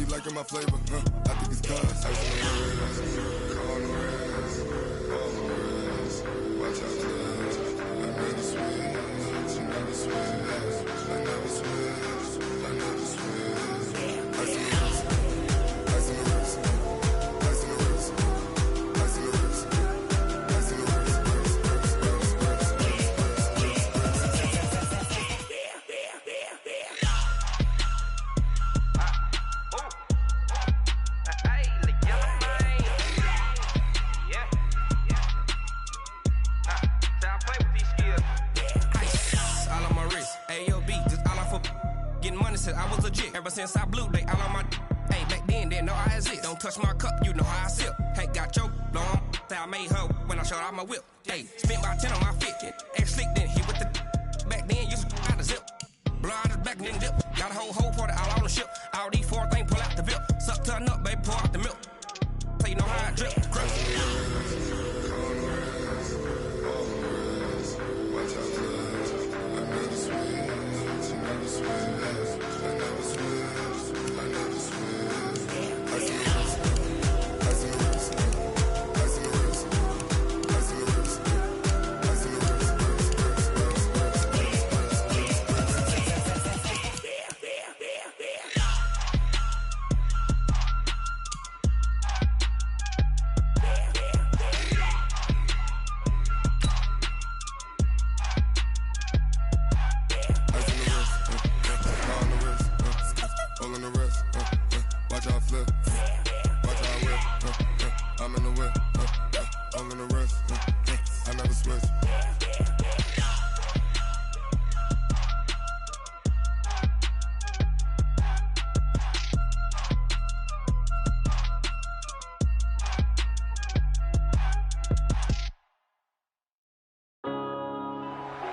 be liking my flavor, I think it's cause ice on the wrist, on the wrist, on the wrist. Watch out, cuz I never switch, I never switch, I never switch, I never switch. Ice on the wrist, ice on the wrist, ice on the wrist, ice on the wrist, ice on the wrist. I was legit. Ever since I blew, they all on my. Hey, back then, didn't know I exist. Don't touch my cup, you know how I sip. Hey, got your long. Say I made her when I showed out my whip. Hey, spent about 10 on my fit. Ex slick, then hit with the. Back then, used to out the zip. Blood is back, then dip. Got a whole party all on the ship. All these four things, pull out the VIP. Suck, turn up, baby, pour out the milk. So you know how I drip. Crush. Watch out, cuz I never switch, I never switch.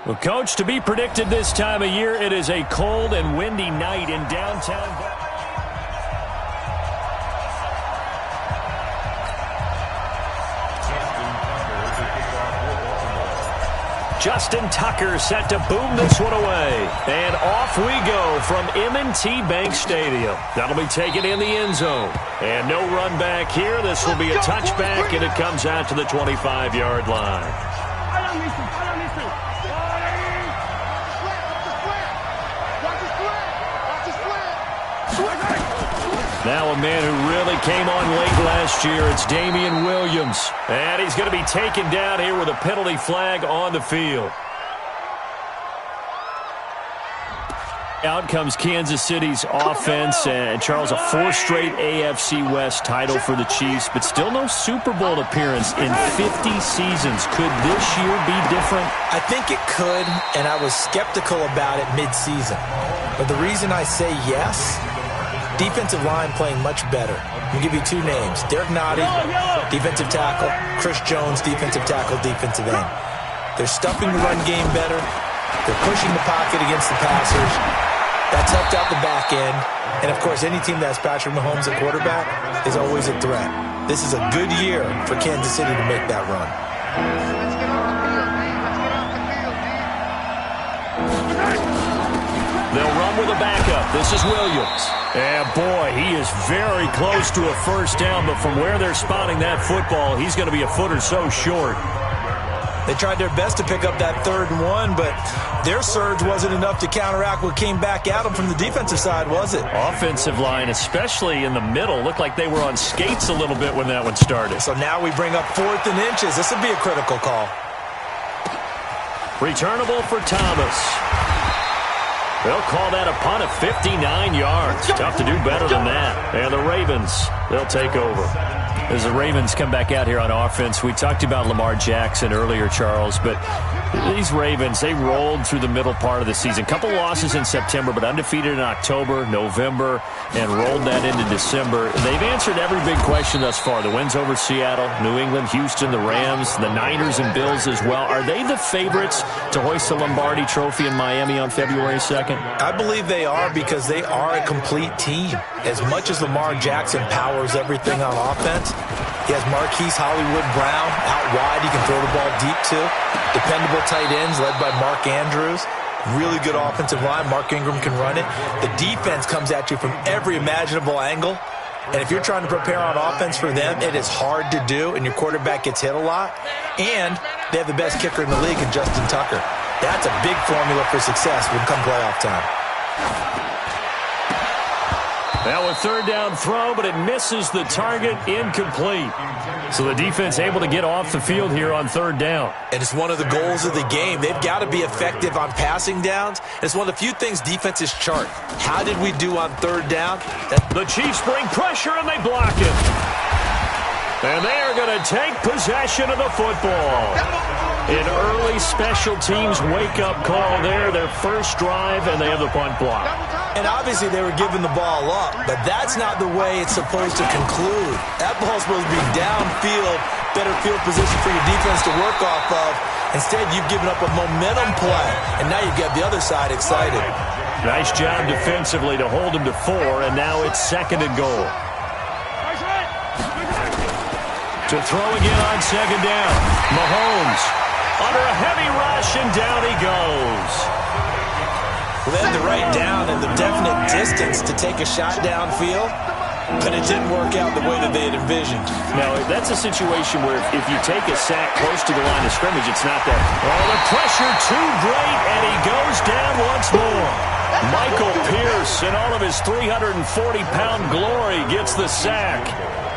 Well, Coach, to be predicted this time of year, it is a cold and windy night in downtown. Justin Tucker set to boom this one away. And off we go from M&T Bank Stadium. That'll be taken in the end zone. And no run back here. This will be a touchback, and it comes out to the 25-yard line. Now a man who really came on late last year, it's Damian Williams. And he's going to be taken down here with a penalty flag on the field. Out comes Kansas City's offense, and Charles, a fourth straight AFC West title for the Chiefs, but still no Super Bowl appearance in 50 seasons. Could this year be different? I think it could, and I was skeptical about it mid-season. But the reason I say yes, defensive line playing much better. I'll give you two names. Derek Nottie, defensive tackle. Chris Jones, defensive tackle, defensive end. They're stuffing the run game better. They're pushing the pocket against the passers. That's helped out the back end. And, of course, any team that has Patrick Mahomes at quarterback is always a threat. This is a good year for Kansas City to make that run. They'll run with a backup. This is Williams. And, boy, he is very close to a first down, but from where they're spotting that football, he's going to be a foot or so short. They tried their best to pick up that 3rd and 1, but their surge wasn't enough to counteract what came back at them from the defensive side, was it? Offensive line, especially in the middle, looked like they were on skates a little bit when that one started. So now we bring up 4th and inches. This would be a critical call. Returnable for Thomas. They'll call that a punt of 59 yards. Tough to do better than that. And the Ravens, they'll take over. As the Ravens come back out here on offense, we talked about Lamar Jackson earlier, Charles, but these Ravens, they rolled through the middle part of the season. Couple losses in September, but undefeated in October, November, and rolled that into December. They've answered every big question thus far. The wins over Seattle, New England, Houston, the Rams, the Niners and Bills as well. Are they the favorites to hoist the Lombardi Trophy in Miami on February 2nd? I believe they are because they are a complete team. As much as Lamar Jackson powers everything on offense, he has Marquise Hollywood Brown out wide. He can throw the ball deep too. Dependable tight ends led by Mark Andrews. Really good offensive line. Mark Ingram can run it. The defense comes at you from every imaginable angle. And if you're trying to prepare on offense for them, it is hard to do, and your quarterback gets hit a lot. And they have the best kicker in the league in Justin Tucker. That's a big formula for success when come playoff time. Now a third down throw, but it misses the target, incomplete. So the defense able to get off the field here on third down. And it's one of the goals of the game. They've got to be effective on passing downs. It's one of the few things defenses chart. How did we do on third down? The Chiefs bring pressure, and they block it. And they are going to take possession of the football. An early special teams wake-up call there, their first drive, and they have the punt block. And obviously they were giving the ball up, but that's not the way it's supposed to conclude. That ball's supposed to be downfield, better field position for your defense to work off of. Instead, you've given up a momentum play, and now you've got the other side excited. Nice job defensively to hold him to 4, and now it's 2nd and goal. To throw again on 2nd down. Mahomes under a heavy rush, and down he goes. Well, they had the right down and the definite distance to take a shot downfield, but it didn't work out the way that they had envisioned. Now, that's a situation where if you take a sack close to the line of scrimmage, it's not that. Oh, the pressure too great, and he goes down once more. Michael Pierce, in all of his 340-pound glory, gets the sack.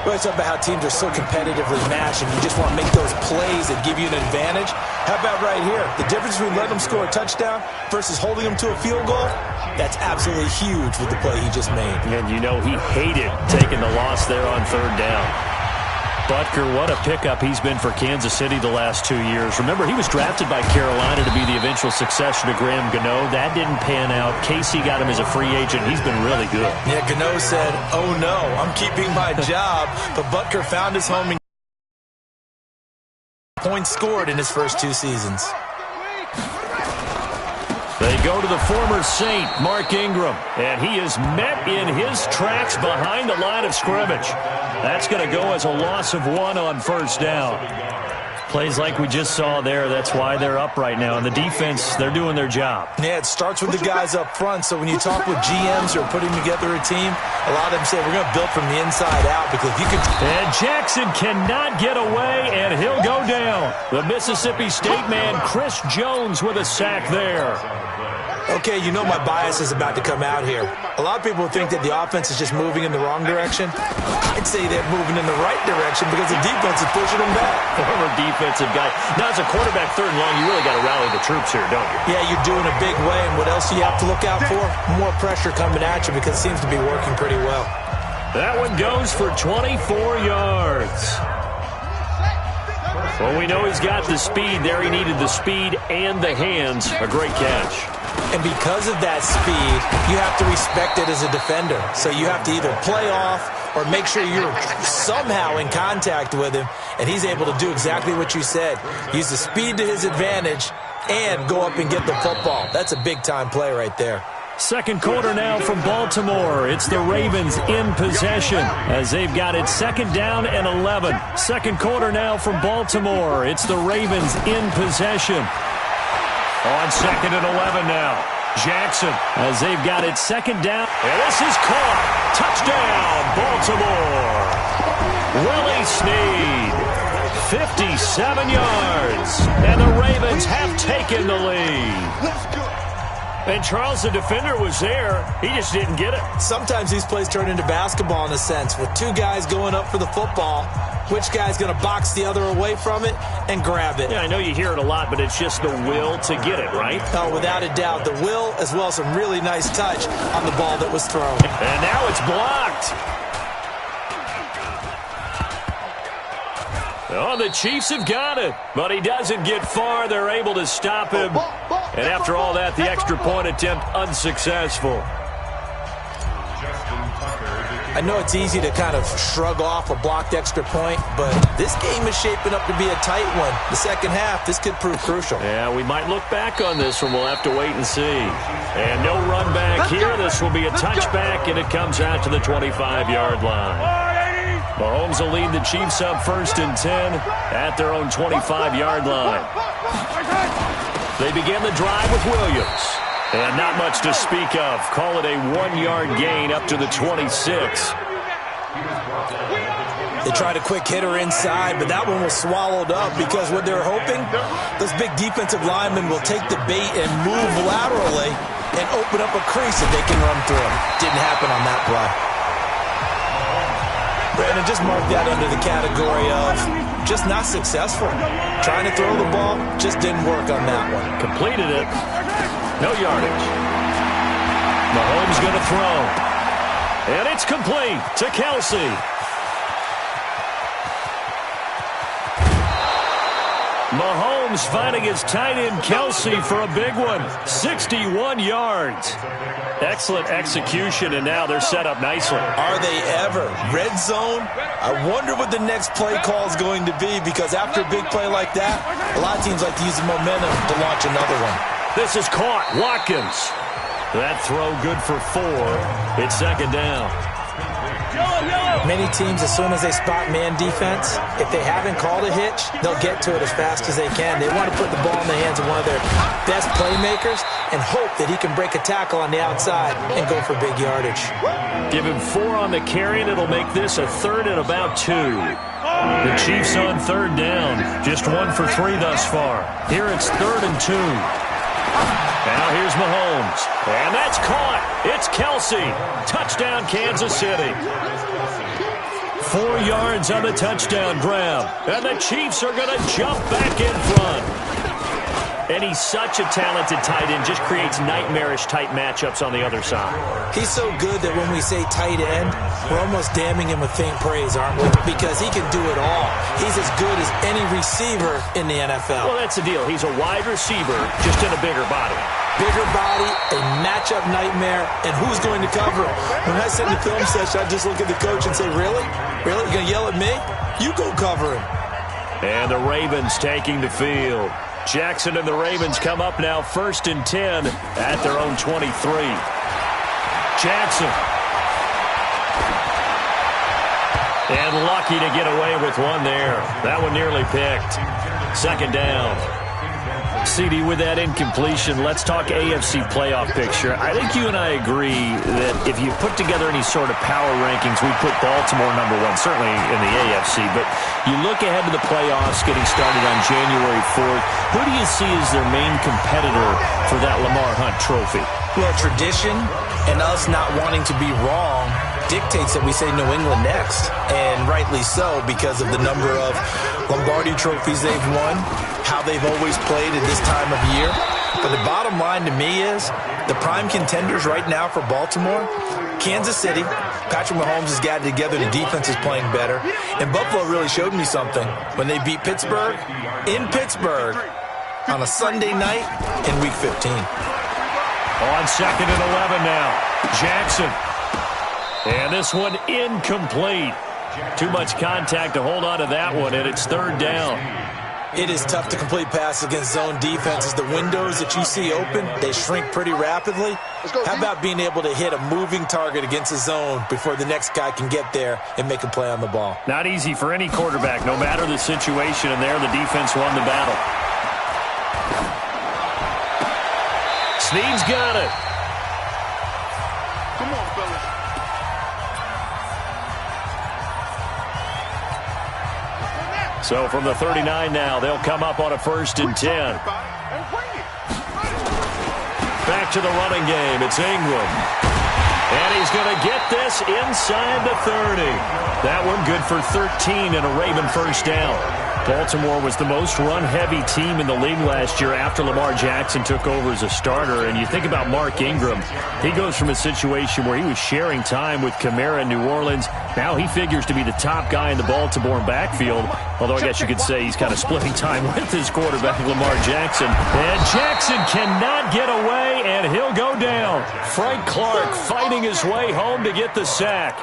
Well, it's about how teams are so competitively matched, and you just want to make those plays that give you an advantage. How about right here? The difference between letting them score a touchdown versus holding them to a field goal, that's absolutely huge with the play he just made. And you know he hated taking the loss there on third down. Butker, what a pickup he's been for Kansas City the last 2 years. Remember, he was drafted by Carolina to be the eventual successor to Graham Gano. That didn't pan out. Casey got him as a free agent. He's been really good. Yeah, Gano said, oh no, I'm keeping my job. But Butker found his home in points scored in his first 2 seasons. They go to the former Saint, Mark Ingram, and he is met in his tracks behind the line of scrimmage. That's going to go as a loss of 1 on first down. Plays like we just saw there, that's why they're up right now. And the defense, they're doing their job. Yeah, it starts with the guys up front. So when you talk with GMs who are putting together a team, a lot of them say we're going to build from the inside out because if you can. And Jackson cannot get away, and he'll go down. The Mississippi State man, Chris Jones, with a sack there. Okay, you know my bias is about to come out here. A lot of people think that the offense is just moving in the wrong direction. I'd say they're moving in the right direction because the defense is pushing them back. Former defensive guy. Now, as a quarterback, 3rd and long, you really got to rally the troops here, don't you? Yeah, you're doing a big way, and what else do you have to look out for? More pressure coming at you because it seems to be working pretty well. That one goes for 24 yards. Well, we know he's got the speed there. He needed the speed and the hands. A great catch. And because of that speed, you have to respect it as a defender. So you have to either play off or make sure you're somehow in contact with him, and he's able to do exactly what you said. Use the speed to his advantage and go up and get the football. That's a big-time play right there. 2nd quarter now from Baltimore. It's the Ravens in possession as they've got it 2nd down and 11. 2nd quarter now from Baltimore. It's the Ravens in possession. On 2nd and 11 now. Jackson as they've got it 2nd down. And this is caught. Touchdown, Baltimore. Willie Snead. 57 yards. And the Ravens have taken the lead. And Charles, the defender, was there. He just didn't get it. Sometimes these plays turn into basketball in a sense. With 2 guys going up for the football, which guy's going to box the other away from it and grab it? Yeah, I know you hear it a lot, but it's just the will to get it, right? Oh, without a doubt. The will as well as some really nice touch on the ball that was thrown. And now it's blocked. Oh, the Chiefs have got it, but he doesn't get far. They're able to stop him. And after all that, the extra point attempt unsuccessful. I know it's easy to kind of shrug off a blocked extra point, but this game is shaping up to be a tight one. The second half, this could prove crucial. Yeah, we might look back on this one. We'll have to wait and see. And no run back here. This will be a touchback, and it comes out to the 25-yard line. Mahomes will lead the Chiefs up 1st and 10 at their own 25-yard line. They begin the drive with Williams. And not much to speak of. Call it a 1-yard gain up to the 26. They tried a quick hitter inside, but that one was swallowed up because what they're hoping, those big defensive linemen will take the bait and move laterally and open up a crease that they can run through. Didn't happen on that play. Brandon, just mark that under the category of just not successful. Trying to throw the ball, just didn't work on that one. Completed it. No yardage. Mahomes going to throw. And it's complete to Kelsey. Mahomes finding his tight end Kelsey for a big one. 61 yards. Excellent execution, and now they're set up nicely. Are they ever? Red zone? I wonder what the next play call is going to be, because after a big play like that, a lot of teams like to use the momentum to launch another one. This is caught. Watkins. That throw good for 4. It's second down. Many teams, as soon as they spot man defense, if they haven't called a hitch, they'll get to it as fast as they can. They want to put the ball in the hands of one of their best playmakers and hope that he can break a tackle on the outside and go for big yardage. Give him 4 on the carry, and it'll make this a 3rd and about 2. The Chiefs on 3rd down. Just 1 for 3 thus far. Here it's 3rd and 2. Now here's Mahomes. And that's caught. It's Kelsey. Touchdown, Kansas City. 4 yards on the touchdown grab. And the Chiefs are going to jump back in front. And he's such a talented tight end, just creates nightmarish-type matchups on the other side. He's so good that when we say tight end, we're almost damning him with faint praise, aren't we? Because he can do it all. He's as good as any receiver in the NFL. Well, that's the deal. He's a wide receiver, just in a bigger body. Bigger body, a matchup nightmare, and who's going to cover him? When I sit in the film session, I just look at the coach and say, really? Really? You're going to yell at me? You go cover him. And the Ravens taking the field. Jackson and the Ravens come up now 1st and 10 at their own 23. Jackson. And lucky to get away with one there. That one nearly picked. Second down. CD, with that incompletion, let's talk AFC playoff picture. I think you and I agree that if you put together any sort of power rankings, we'd put Baltimore number 1, certainly in the AFC. But you look ahead to the playoffs getting started on January 4th. Who do you see as their main competitor for that Lamar Hunt trophy? Well, tradition and us not wanting to be wrong dictates that we say New England next, and rightly so, because of the number of Lombardi trophies they've won, how they've always played at this time of year. But the bottom line to me is the prime contenders right now for Baltimore, Kansas City. Patrick Mahomes has got it together. The defense is playing better. And Buffalo really showed me something when they beat Pittsburgh in Pittsburgh on a Sunday night in Week 15. On 2nd and 11 now. Jackson. And this one incomplete. Too much contact to hold on to that one, and it's 3rd down. It is tough to complete passes against zone defenses. The windows that you see open, they shrink pretty rapidly. How about being able to hit a moving target against a zone before the next guy can get there and make a play on the ball? Not easy for any quarterback, no matter the situation, and there the defense won the battle. Snead's got it. Come on, fellas. So from the 39 now, they'll come up on a 1st and 10. Back to the running game. It's Ingram. And he's going to get this inside the 30. That one good for 13 and a Raven 1st down. Baltimore was the most run-heavy team in the league last year after Lamar Jackson took over as a starter. And you think about Mark Ingram. He goes from a situation where he was sharing time with Kamara in New Orleans. Now he figures to be the top guy in the Baltimore backfield. Although I guess you could say he's kind of splitting time with his quarterback, Lamar Jackson. And Jackson cannot get away, and he'll go down. Frank Clark fighting his way home to get the sack.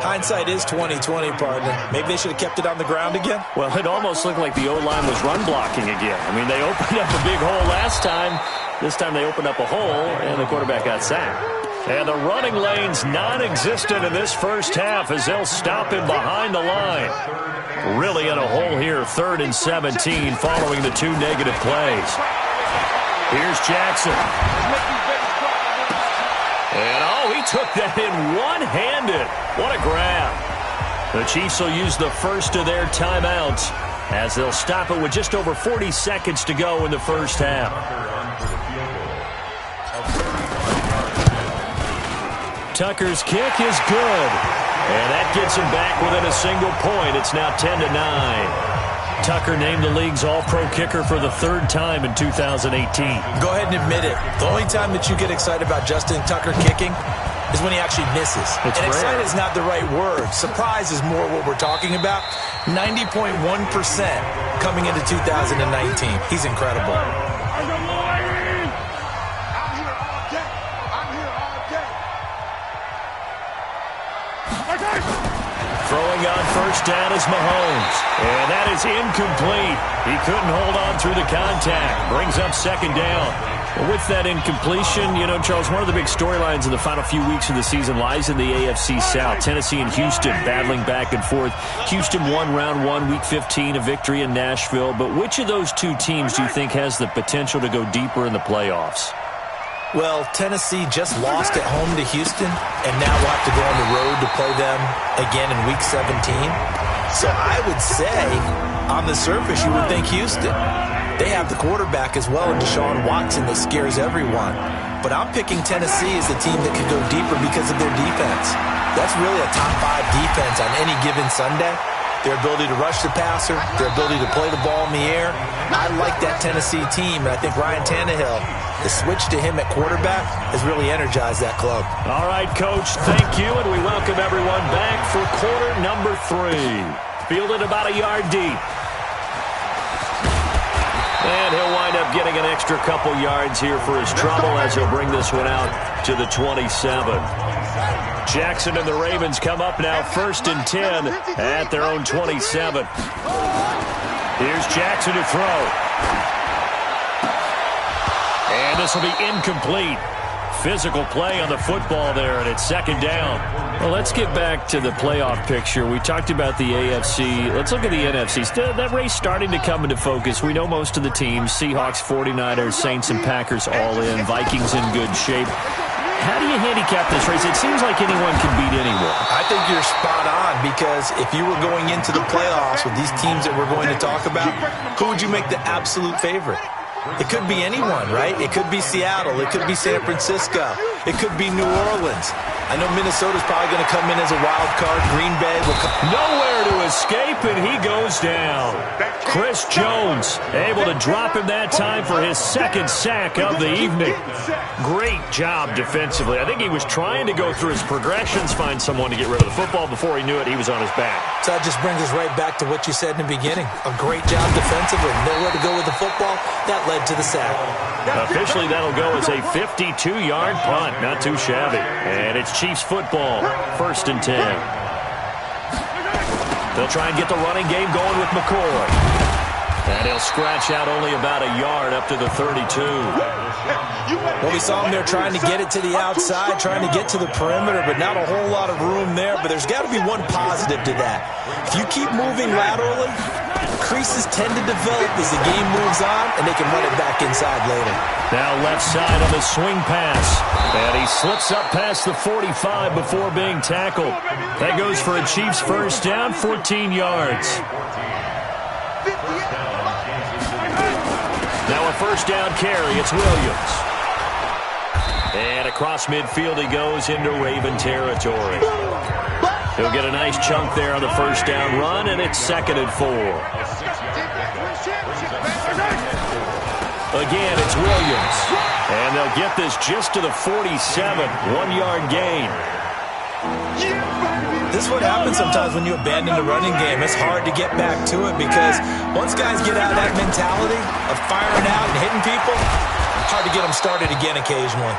Hindsight is 20/20, partner. Maybe they should have kept it on the ground again. Well, it almost looked like the O-line was run blocking again. I mean, they opened up a big hole last time. This time they opened up a hole, and the quarterback got sacked. And the running lane's non-existent in this first half as they'll stop him behind the line. Really in a hole here, 3rd and 17 following the 2 negative plays. Here's Jackson. And, he took that in one-handed. What a grab. The Chiefs will use the first of their timeouts as they'll stop it with just over 40 seconds to go in the first half. Tucker's kick is good. And that gets him back within a single point. It's now 10-9. Tucker named the league's all-pro kicker for the third time in 2018. Go ahead and admit it. The only time that you get excited about Justin Tucker kicking is when he actually misses. It's and rare. excited is not the right word. Surprise is more what we're talking about. 90.1% coming into 2019. He's incredible. Throwing on first down is Mahomes. And that is incomplete. He couldn't hold on through the contact. Brings up second down. Well, with that incompletion, Charles, one of the big storylines in the final few weeks of the season lies in the AFC South. Tennessee and Houston battling back and forth. Houston won round 1, week 15, a victory in Nashville. But which of those two teams do you think has the potential to go deeper in the playoffs? Well, Tennessee just lost at home to Houston, and now we'll have to go on the road to play them again in Week 17. So I would say, on the surface, you would think Houston. They have the quarterback as well in Deshaun Watson that scares everyone. But I'm picking Tennessee as the team that could go deeper because of their defense. That's really a top 5 defense on any given Sunday. Their ability to rush the passer, their ability to play the ball in the air. I like that Tennessee team, and I think Ryan Tannehill, the switch to him at quarterback, has really energized that club. All right, Coach, thank you, and we welcome everyone back for quarter number 3. Fielded about a yard deep. And he'll wind up getting an extra couple yards here for his trouble as he'll bring this one out to the 27. Jackson and the Ravens come up now 1st and 10 at their own 27. Here's Jackson to throw. And this will be incomplete. Physical play on the football there, and it's second down. Well, let's get back to the playoff picture. We talked about the AFC. Let's look at the NFC. That race starting to come into focus. We know most of the teams. Seahawks, 49ers, Saints, and Packers all in. Vikings in good shape. How do you handicap this race? It seems like anyone can beat anyone. I think you're spot on, because if you were going into the playoffs with these teams that we're going to talk about, who would you make the absolute favorite? It could be anyone, right? It could be Seattle. It could be San Francisco. It could be New Orleans. I know Minnesota's probably going to come in as a wild card. Green Bay will come. Nowhere to escape, and he goes down. Chris Jones able to drop him that time for his second sack of the evening. Great job defensively. I think he was trying to go through his progressions, find someone to get rid of the football. Before he knew it, he was on his back. So that just brings us right back to what you said in the beginning. A great job defensively. Nowhere to go with the football. That led to the sack. Officially, that'll go as a 52-yard punt. Not too shabby. And it's Chiefs football, 1st and 10. They'll try and get the running game going with McCoy. And he'll scratch out only about a yard up to the 32. Well, we saw him there trying to get it to the outside, trying to get to the perimeter, but not a whole lot of room there. But there's got to be one positive to that. If you keep moving laterally, creases tend to develop as the game moves on, and they can run it back inside later. Now left side on the swing pass. And he slips up past the 45 before being tackled. That goes for a Chiefs first down, 14 yards. Now a first down carry. It's Williams. And across midfield he goes into Raven territory. He'll get a nice chunk there on the first down run, and it's 2nd and 4. Again, it's Williams. And they'll get this just to the 47, 1-yard gain. This is what happens sometimes when you abandon the running game. It's hard to get back to it, because once guys get out of that mentality of firing out and hitting people, it's hard to get them started again occasionally.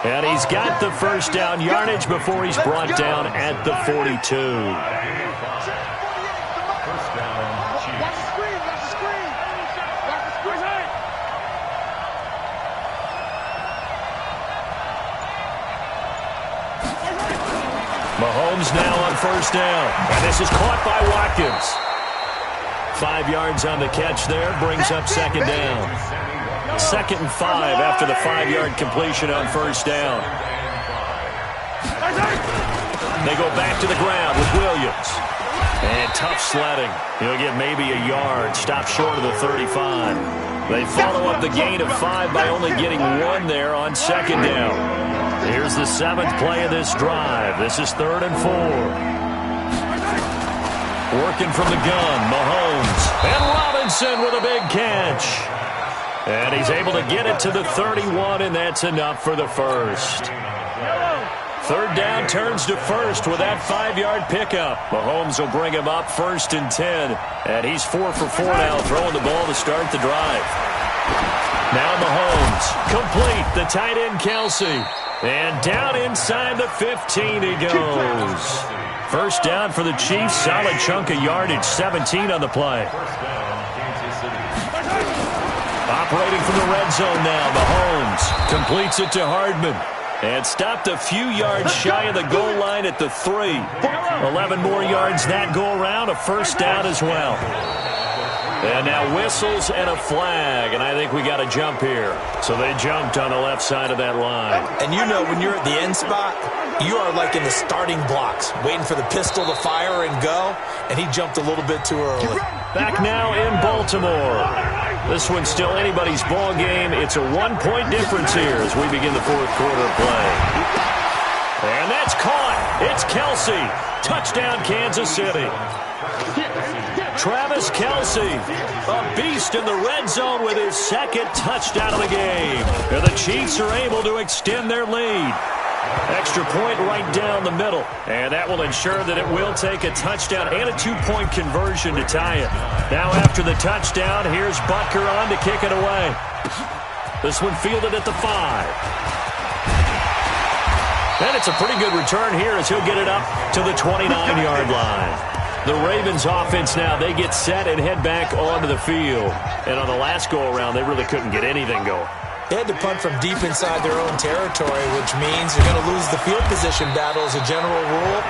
And he's got the first down yardage before he's brought down at the 42. Mahomes now on first down. And this is caught by Watkins. 5 yards on the catch there, brings up second down. 2nd and 5 after the 5-yard completion on first down. They go back to the ground with Williams. And tough sledding. He'll get maybe a yard. Stop short of the 35. They follow up the gain of 5 by only getting 1 there on 2nd down. Here's the 7th play of this drive. This is 3rd and 4. Working from the gun, Mahomes. And Robinson with a big catch. And he's able to get it to the 31, and that's enough for the first. 3rd down turns to first with that 5-yard pickup. Mahomes will bring him up 1st and 10. And he's 4 for 4 now, throwing the ball to start the drive. Now Mahomes, complete, the tight end Kelsey. And down inside the 15 he goes. 1st down for the Chiefs, solid chunk of yardage, 17 on the play. Operating from the red zone now, Mahomes completes it to Hardman. And stopped a few yards shy of the goal line at the 3. 11 more yards that go around, a 1st down as well. And now whistles and a flag, and I think we got a jump here. So they jumped on the left side of that line. And you know when you're at the end spot, you are like in the starting blocks, waiting for the pistol to fire and go, and he jumped a little bit too early. Back now in Baltimore. This one's still anybody's ball game. It's a 1-point difference here as we begin the 4th quarter play. And that's caught. It's Kelsey. Touchdown, Kansas City. Travis Kelsey, a beast in the red zone with his 2nd touchdown of the game. And the Chiefs are able to extend their lead. Extra point right down the middle. And that will ensure that it will take a touchdown and a 2-point conversion to tie it. Now after the touchdown, here's Butker on to kick it away. This one fielded at the 5. And it's a pretty good return here as he'll get it up to the 29-yard line. The Ravens offense now, they get set and head back onto the field. And on the last go-around, they really couldn't get anything going. They had to punt from deep inside their own territory, which means they're going to lose the field position battle as a general rule.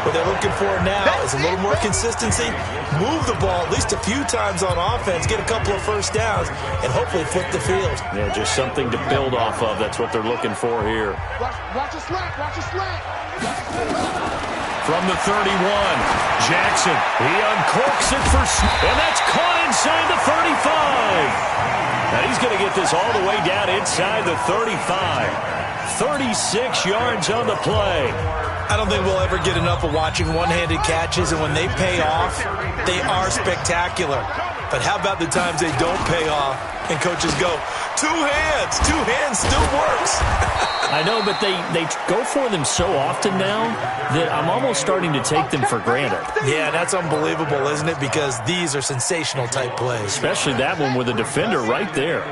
What they're looking for now is a little more consistency, move the ball at least a few times on offense, get a couple of 1st downs, and hopefully flip the field. Yeah, just something to build off of. That's what they're looking for here. Watch a slant, watch a slant. From the 31, Jackson. He uncorks it for, and that's caught inside the 35. And he's going to get this all the way down inside the 35. 36 yards on the play. I don't think we'll ever get enough of watching one-handed catches, and when they pay off, they are spectacular. But how about the times they don't pay off, and coaches go, two hands still works. I know, but they go for them so often now that I'm almost starting to take them for granted. Yeah, that's unbelievable, isn't it? Because these are sensational type plays. Especially that one with the defender right there.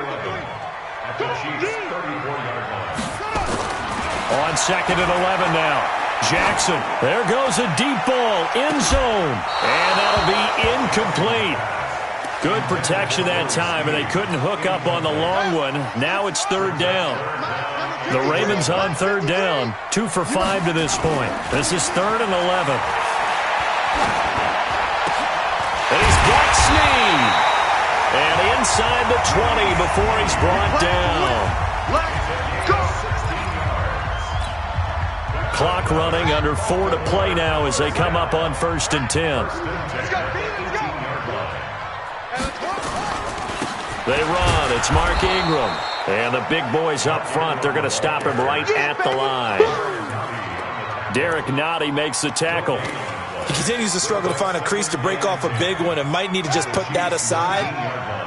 On 2nd and 11 now. Jackson, there goes a deep ball, end zone, and that'll be incomplete. Good protection that time, and they couldn't hook up on the long one. Now it's 3rd down. The Ravens on 3rd down, 2 for 5 to this point. This is 3rd and 11. And he's got Snead. And inside the 20 before he's brought down. Clock running, under 4 to play now as they come up on 1st and 10. They run. It's Mark Ingram. And the big boys up front, they're going to stop him right at the line. Derek Nottie makes the tackle. He continues to struggle to find a crease to break off a big one and might need to just put that aside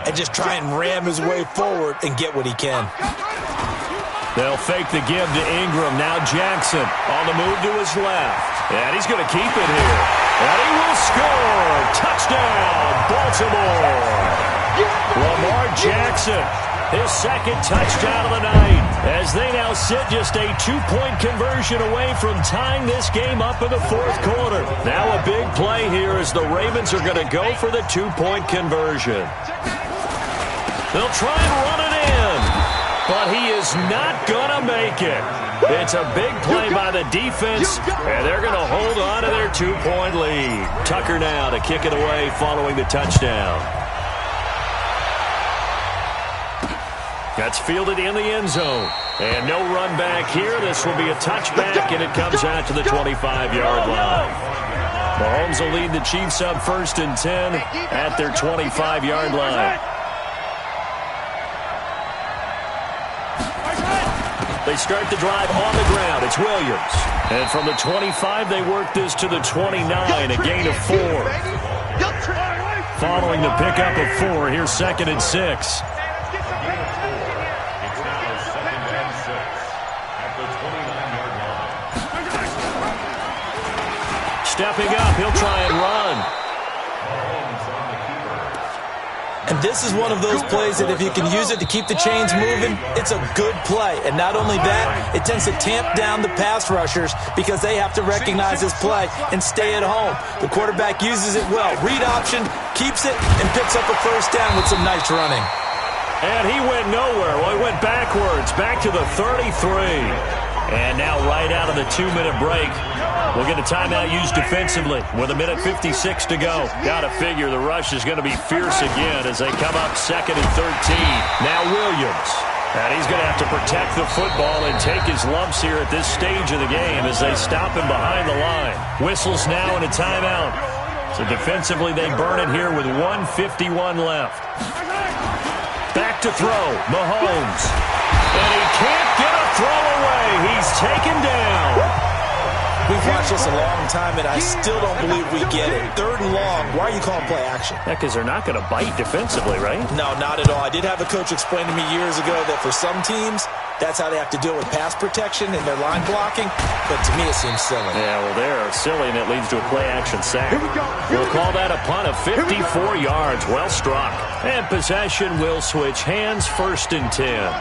and just try and ram his way forward and get what he can. They'll fake the give to Ingram. Now Jackson on the move to his left. And he's going to keep it here. And he will score. Touchdown, Baltimore. Lamar Jackson, his 2nd touchdown of the night, as they now sit just a 2-point conversion away from tying this game up in the 4th quarter. Now a big play here as the Ravens are going to go for the 2-point conversion. They'll try and run it in, but he is not going to make it. It's a big play by the defense, and they're going to hold on to their 2-point lead. Tucker now to kick it away following the touchdown. That's fielded in the end zone. And no run back here. This will be a touchback, and it comes out to the 25-yard line. Mahomes will lead the Chiefs up 1st and 10 at their 25-yard line. They start the drive on the ground. It's Williams. And from the 25, they work this to the 29, a gain of 4. Following the pickup of 4, here's 2nd and 6. Stepping up, he'll try and run. And this is one of those plays that if you can use it to keep the chains moving, it's a good play. And not only that, it tends to tamp down the pass rushers because they have to recognize this play and stay at home. The quarterback uses it well. Read option, keeps it, and picks up a 1st down with some nice running. And he went nowhere. Well, he went backwards, back to the 33. And now right out of the 2-minute break, we'll get a timeout used defensively with 1:56 to go. Got to figure the rush is going to be fierce again as they come up 2nd and 13. Now Williams. And he's going to have to protect the football and take his lumps here at this stage of the game as they stop him behind the line. Whistles now and a timeout. So defensively they burn it here with 1:51 left. Back to throw. Mahomes. And he can't get a throw away. He's taken down. We've watched this a long time, and I still don't believe we get it. 3rd and long. Why are you calling play action? Yeah, because they're not going to bite defensively, right? No, not at all. I did have a coach explain to me years ago that for some teams, that's how they have to deal with pass protection and their line blocking. But to me, it seems silly. Yeah, well, they're silly, and it leads to a play-action sack. We'll call that a punt of 54 yards. Well struck. And possession will switch hands, 1st and 10.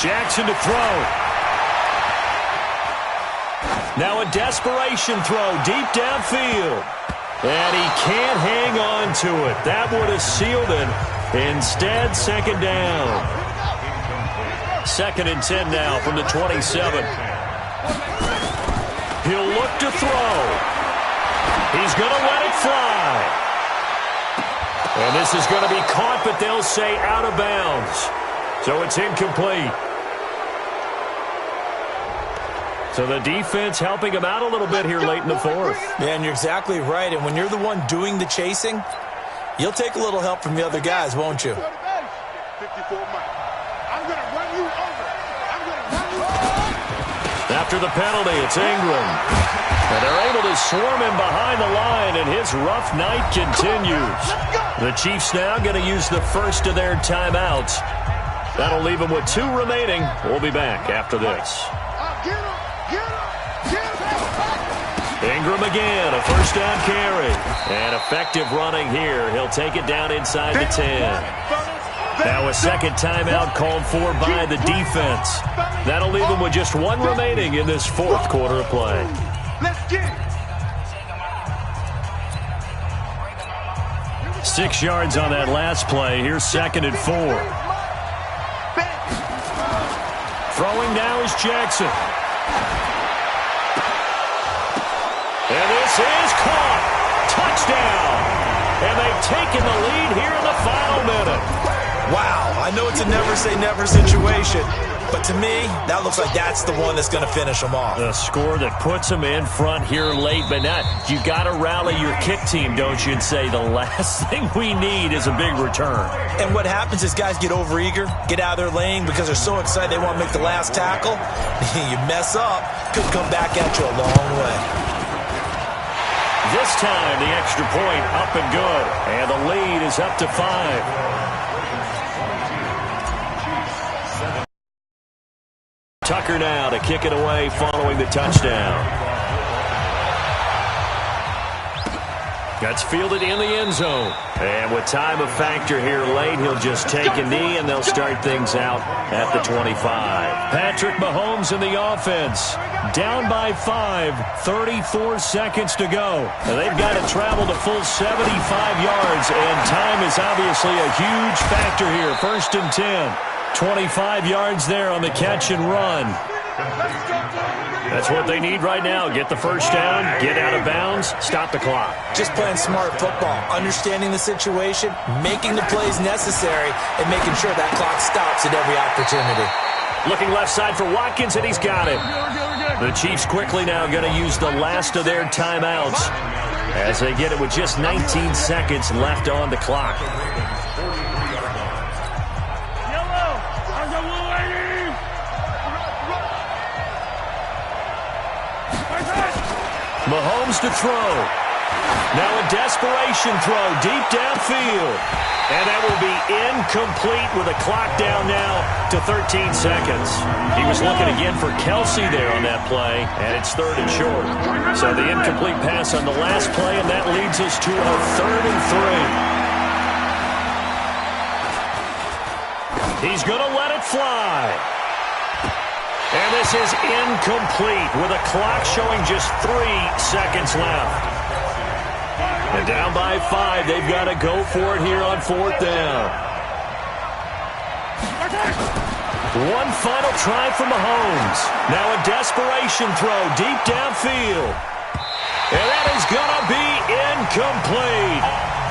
Jackson to throw. Now a desperation throw deep downfield. And he can't hang on to it. That would have sealed it. Instead, 2nd down. 2nd and 10 now from the 27. He'll look to throw. He's going to let it fly. And this is going to be caught, but they'll say out of bounds. So it's incomplete. So the defense helping him out a little bit here late in the 4th. Yeah, and you're exactly right. And when you're the one doing the chasing, you'll take a little help from the other guys, won't you? After the penalty, it's Ingram. And they're able to swarm him behind the line, and his rough night continues. The Chiefs now going to use the first of their timeouts. That'll leave them with 2 remaining. We'll be back after this. Ingram again, a 1st down carry. And effective running here. He'll take it down inside the 10. Now a 2nd timeout called for by the defense. That'll leave them with just 1 remaining in this 4th quarter of play. Let's get it. 6 yards on that last play. Here's 2nd and 4. Throwing now is Jackson. And this is caught. Touchdown. And they've taken the lead here in the final minute. Wow, I know it's a never-say-never situation, but to me, that looks like that's the one that's going to finish them off. A score that puts them in front here late, but not. You got to rally your kick team, don't you, and say the last thing we need is a big return. And what happens is guys get overeager, get out of their lane because they're so excited they want to make the last tackle. You mess up, could come back at you a long way. This time, the extra point up and good, and the lead is up to 5. Tucker now to kick it away following the touchdown. That's fielded in the end zone. And with time a factor here late, he'll just take a knee and they'll start things out at the 25. Patrick Mahomes in the offense. Down by 5, 34 seconds to go. And they've got to travel the full 75 yards, and time is obviously a huge factor here. 1st and 10. 25 yards there on the catch and run. That's what they need right now. Get the first down, get out of bounds, stop the clock. Just playing smart football, understanding the situation, making the plays necessary, and making sure that clock stops at every opportunity. Looking left side for Watkins, and he's got it. The Chiefs quickly now going to use the last of their timeouts as they get it with just 19 seconds left on the clock. Mahomes to throw. Now a desperation throw deep downfield. And that will be incomplete with a clock down now to 13 seconds. He was looking again for Kelsey there on that play, and it's 3rd and short. So the incomplete pass on the last play, and that leads us to a 3rd and 3. He's going to let it fly. And this is incomplete with a clock showing just 3 seconds left. And down by 5, they've got to go for it here on 4th down. One final try for Mahomes. Now a desperation throw deep downfield. And that is going to be incomplete.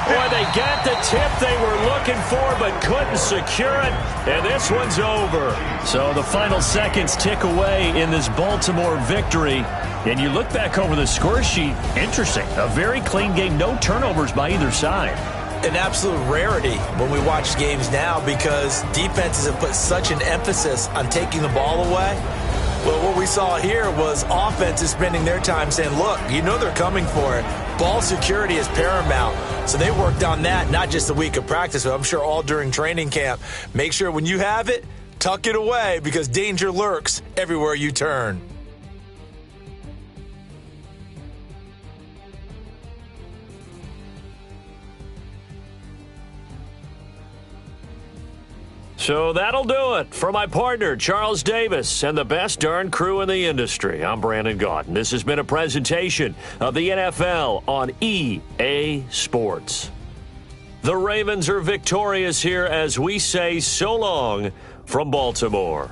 Boy, they got the tip they were looking for but couldn't secure it. And this one's over. So the final seconds tick away in this Baltimore victory. And you look back over the score sheet, interesting. A very clean game, no turnovers by either side. An absolute rarity when we watch games now because defenses have put such an emphasis on taking the ball away. Well, what we saw here was offenses spending their time saying, look, you know they're coming for it. Ball security is paramount. So they worked on that, not just a week of practice, but I'm sure all during training camp. Make sure when you have it, tuck it away because danger lurks everywhere you turn. So that'll do it for my partner, Charles Davis, and the best darn crew in the industry. I'm Brandon Gaudin. This has been a presentation of the NFL on EA Sports. The Ravens are victorious here as we say so long from Baltimore.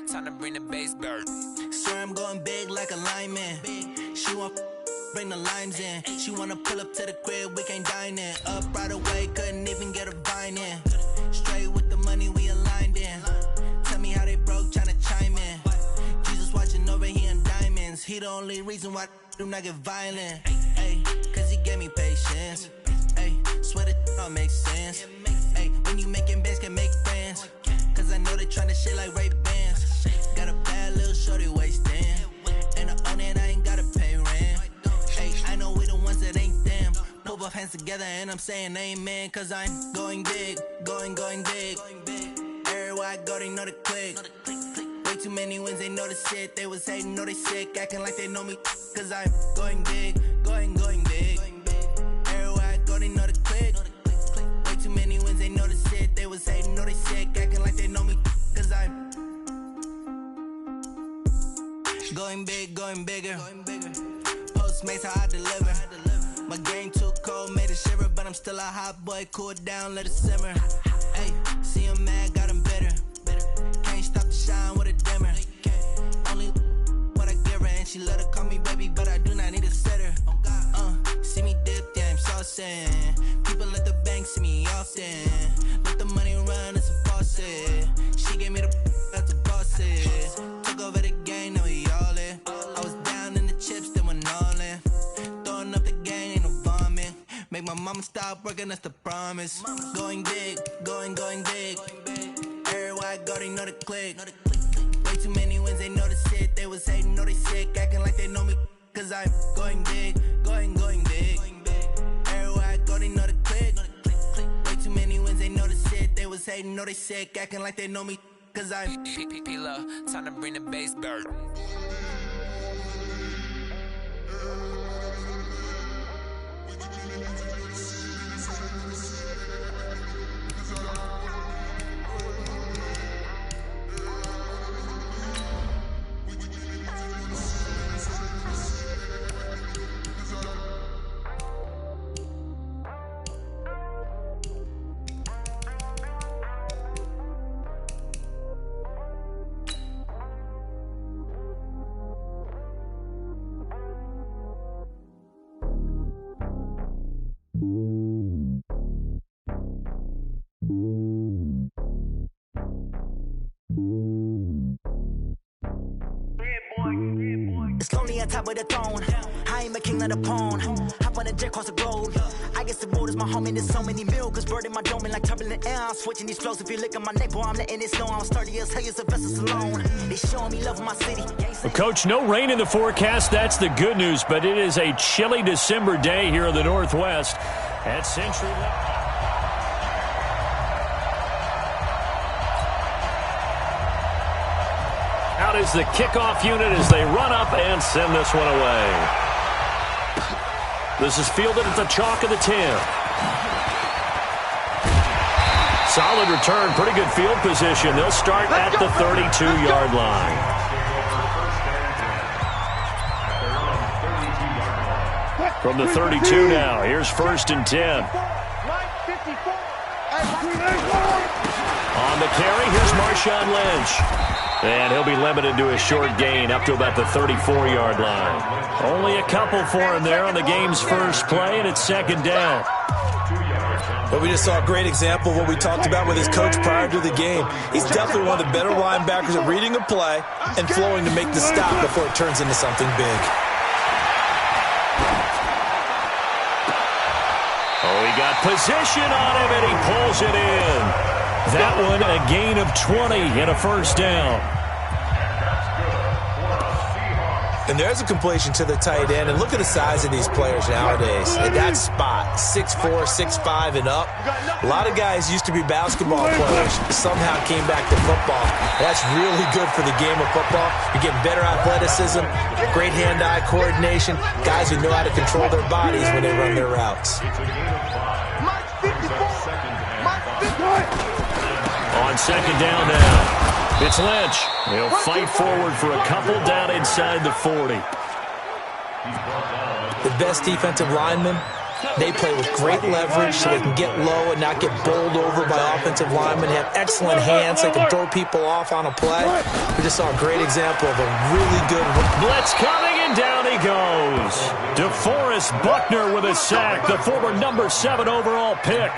Time to bring the bass bird. Swear I'm going big like a lineman. She want bring the limes in. She wanna pull up to the crib, we can't dine in. Up right away, couldn't even get a vine in. Straight with the money we aligned in. Tell me how they broke, tryna chime in. Jesus watching over here in diamonds. He the only reason why I do not get violent. Ay, cause he gave me patience. Ay, swear that all makes sense. Ay, when you making bands can make friends. Cause I know they tryna shit like Ray-Bans. Got a bad little shorty wasting. And I own it, I ain't gotta pay rent. Hey, I know we the ones that ain't them. Put both hands together and I'm saying amen. Cause I'm going big, going big. Everywhere I go, they know the click. Way too many wins, they know the shit. They was hating, know they sick, acting like they know me. Cause I'm going big, going big. Everywhere I go, they know the click. Way too many wins, they know the shit. They was hating, know they sick, acting like they know me. Cause I'm going big, going bigger. Postmates how I deliver. My game too cold, made it shiver, but I'm still a hot boy. Cool it down, let it simmer. Hey, see him mad, got him bitter. Can't stop the shine with a dimmer. Only what I give her, and she let her call me baby, but I do not need a sitter. See me dip, yeah, I'm saucing. People at the bank see me often. Let the money run, it's a faucet. She gave me the that's a boss it. Took over the game, now we all in. I was down in the chips, then went all in. Throwing up the game, ain't no vomit. Make my mama stop working, that's the promise. Going big, going big. Everywhere I go, they know the click. Way too many wins, they know the shit. They was hating, know they sick, acting like they know me. Cause I'm going big, going big. Everywhere I hating, know they sick, acting like they know me, cause I'm P-Love, time to bring the bass back. It's lonely on top of the throne. I am a king of the pawn. Hop on a jet across the globe. I guess the road is my home and there's so many milkers. Bird in my dome and like turbulent air. I'm switching these flows. If you look at my neck, boy, I'm letting it snow. I'm sturdy as hell as a vessel alone. They showing me love in my city. Well, Coach, no rain in the forecast. That's the good news, but it is a chilly December day here in the Northwest at Century. Out is the kickoff unit as they run up and send this one away. This is fielded at the chalk of the 10. Solid return, pretty good field position. They'll start at the 32-yard line. From the 32 now, here's 1st and 10. On the carry, here's Marshawn Lynch. And he'll be limited to a short gain up to about the 34-yard line. Only a couple for him there on the game's first play, and it's 2nd down. But we just saw a great example of what we talked about with his coach prior to the game. He's definitely one of the better linebackers at reading a play and flowing to make the stop before it turns into something big. Oh, he got position on him, and he pulls it in. That one, a gain of 20 and a 1st down. And there's a completion to the tight end. And look at the size of these players nowadays. At that spot, 6'4", 6'5", and up. A lot of guys used to be basketball players, somehow came back to football. That's really good for the game of football. You're getting better athleticism, great hand-eye coordination, guys who know how to control their bodies when they run their routes. On 2nd down now, it's Lynch. He'll fight forward for a couple down inside the 40. The best defensive linemen, they play with great leverage so they can get low and not get bowled over by offensive linemen. They have excellent hands. They can throw people off on a play. We just saw a great example of a really good blitz coming, and down he goes. DeForest Buckner with a sack, the former number 7 overall pick.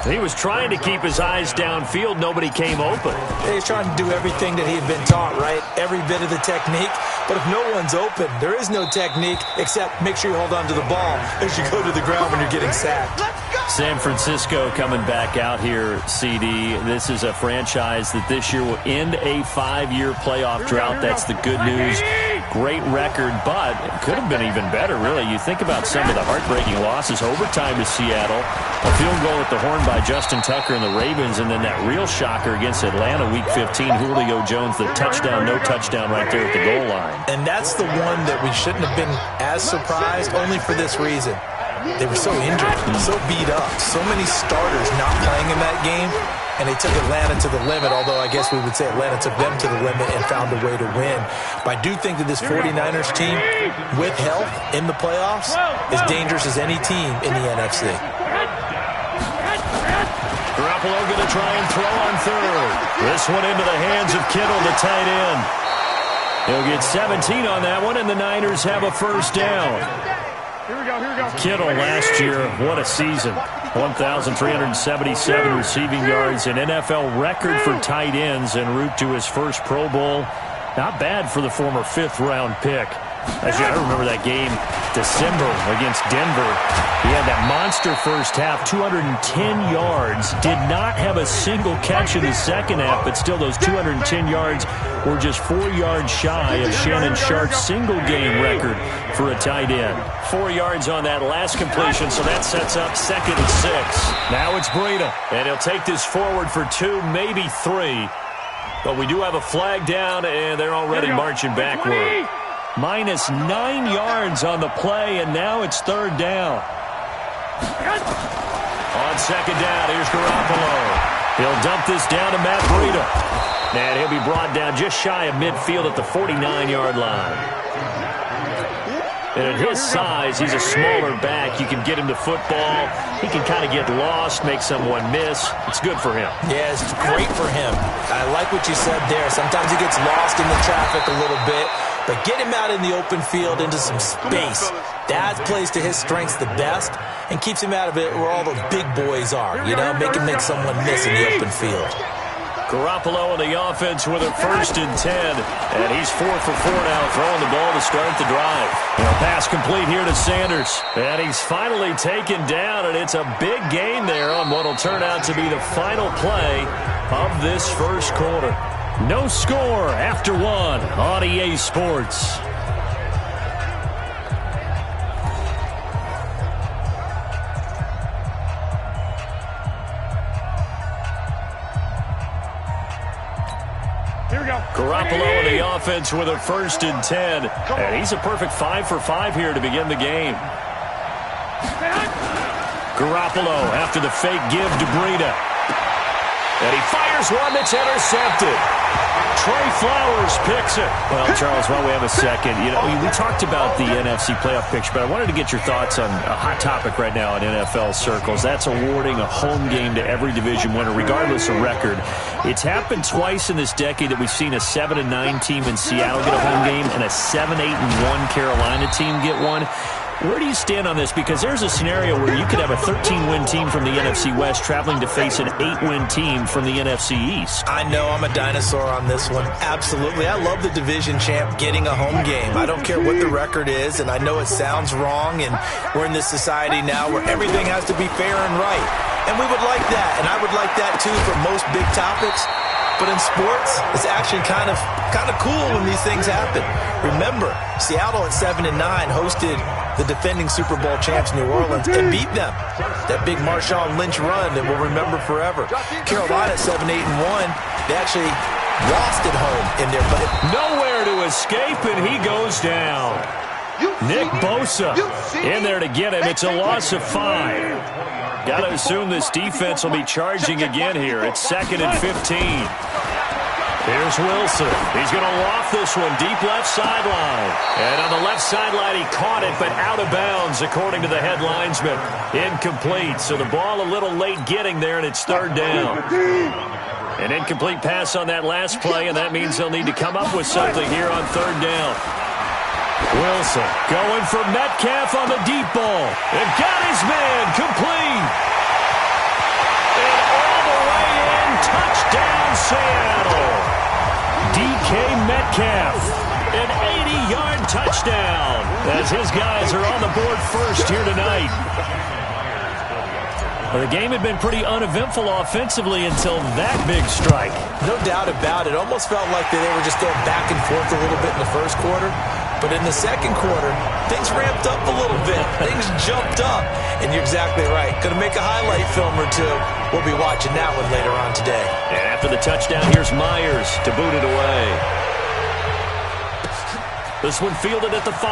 He was trying to keep his eyes downfield. Nobody came open. He's trying to do everything that he had been taught, right? Every bit of the technique. But if no one's open, there is no technique except make sure you hold on to the ball as you go to the ground when you're getting sacked. San Francisco coming back out here, CD. This is a franchise that this year will end a 5-year playoff drought. That's the good news. Great record, but it could have been even better, really. You think about some of the heartbreaking losses. Overtime to Seattle, a field goal at the horn by Justin Tucker and the Ravens, and then that real shocker against Atlanta Week 15, Julio Jones, the touchdown, no touchdown right there at the goal line. And that's the one that we shouldn't have been as surprised, only for this reason. They were so injured, so beat up, so many starters not playing in that game, and they took Atlanta to the limit, although I guess we would say Atlanta took them to the limit and found a way to win. But I do think that this 49ers team, with health in the playoffs, is dangerous as any team in the NFC. Garoppolo going to try and throw on 3rd. This one into the hands of Kittle, the tight end. He'll get 17 on that one, and the Niners have a 1st down. Here we go. Kittle last year, what a season. 1,377 receiving yards, an NFL record for tight ends en route to his first Pro Bowl. Not bad for the former 5th-round pick. Actually, I remember that game, December against Denver. He had that monster first half, 210 yards. Did not have a single catch in the second half, but still those 210 yards were just 4 yards shy of Shannon Sharp's single-game record for a tight end. 4 yards on that last completion, so that sets up 2nd and 6. Now it's Breida, and he'll take this forward for 2, maybe 3. But we do have a flag down, and they're already marching backward. Minus 9 yards on the play, and now it's 3rd down. On 2nd down, here's Garoppolo. He'll dump this down to Matt Breida. And he'll be brought down just shy of midfield at the 49-yard line. And at his size, he's a smaller back. You can get him to football. He can kind of get lost, make someone miss. It's good for him. Yeah, it's great for him. I like what you said there. Sometimes he gets lost in the traffic a little bit. But get him out in the open field into some space. That plays to his strengths the best and keeps him out of it where all those big boys are. You know, make him make someone miss in the open field. Garoppolo on the offense with a 1st and 10. And he's 4 for 4 now, throwing the ball to start the drive. Pass complete here to Sanders. And he's finally taken down, and it's a big gain there on what will turn out to be the final play of this first quarter. No score after 1 on EA Sports. Garoppolo in the offense with a 1st and 10. And he's a perfect 5 for 5 here to begin the game. Garoppolo after the fake give to Breida. And he fires one that's intercepted. Trey Flowers picks it. Well, Charles, while we have a second, we talked about the NFC playoff picture, but I wanted to get your thoughts on a hot topic right now in NFL circles. That's awarding a home game to every division winner, regardless of record. It's happened twice in this decade that we've seen a 7-9 team in Seattle get a home game and a 7-8-1 Carolina team get one. Where do you stand on this? Because there's a scenario where you could have a 13-win team from the NFC West traveling to face an 8-win team from the NFC East. I know I'm a dinosaur on this one. Absolutely. I love the division champ getting a home game. I don't care what the record is, and I know it sounds wrong, and we're in this society now where everything has to be fair and right. And we would like that, and I would like that too for most big topics. But in sports, it's actually kind of cool when these things happen. Remember, Seattle at 7-9 hosted the defending Super Bowl champs New Orleans and beat them. That big Marshawn Lynch run that we'll remember forever. Carolina at 7-8-1, they actually lost at home in there. But nowhere to escape, and he goes down. Nick Bosa in there to get him. It's a loss of 5. Got to assume this defense will be charging again here. It's 2nd and 15. Here's Wilson. He's going to loft this one deep left sideline. And on the left sideline, he caught it, but out of bounds, according to the head linesman. Incomplete. So the ball a little late getting there, and it's 3rd down. An incomplete pass on that last play, and that means they'll need to come up with something here on 3rd down. Wilson going for Metcalf on the deep ball. And got his man complete. And all the way in, touchdown Seattle. DK Metcalf, an 80-yard touchdown as his guys are on the board first here tonight. Well, the game had been pretty uneventful offensively until that big strike. No doubt about it. Almost felt like they were just going back and forth a little bit in the first quarter. But in the second quarter, things ramped up a little bit. Things jumped up. And you're exactly right. Going to make a highlight film or two. We'll be watching that one later on today. And after the touchdown, here's Myers to boot it away. This one fielded at the 5.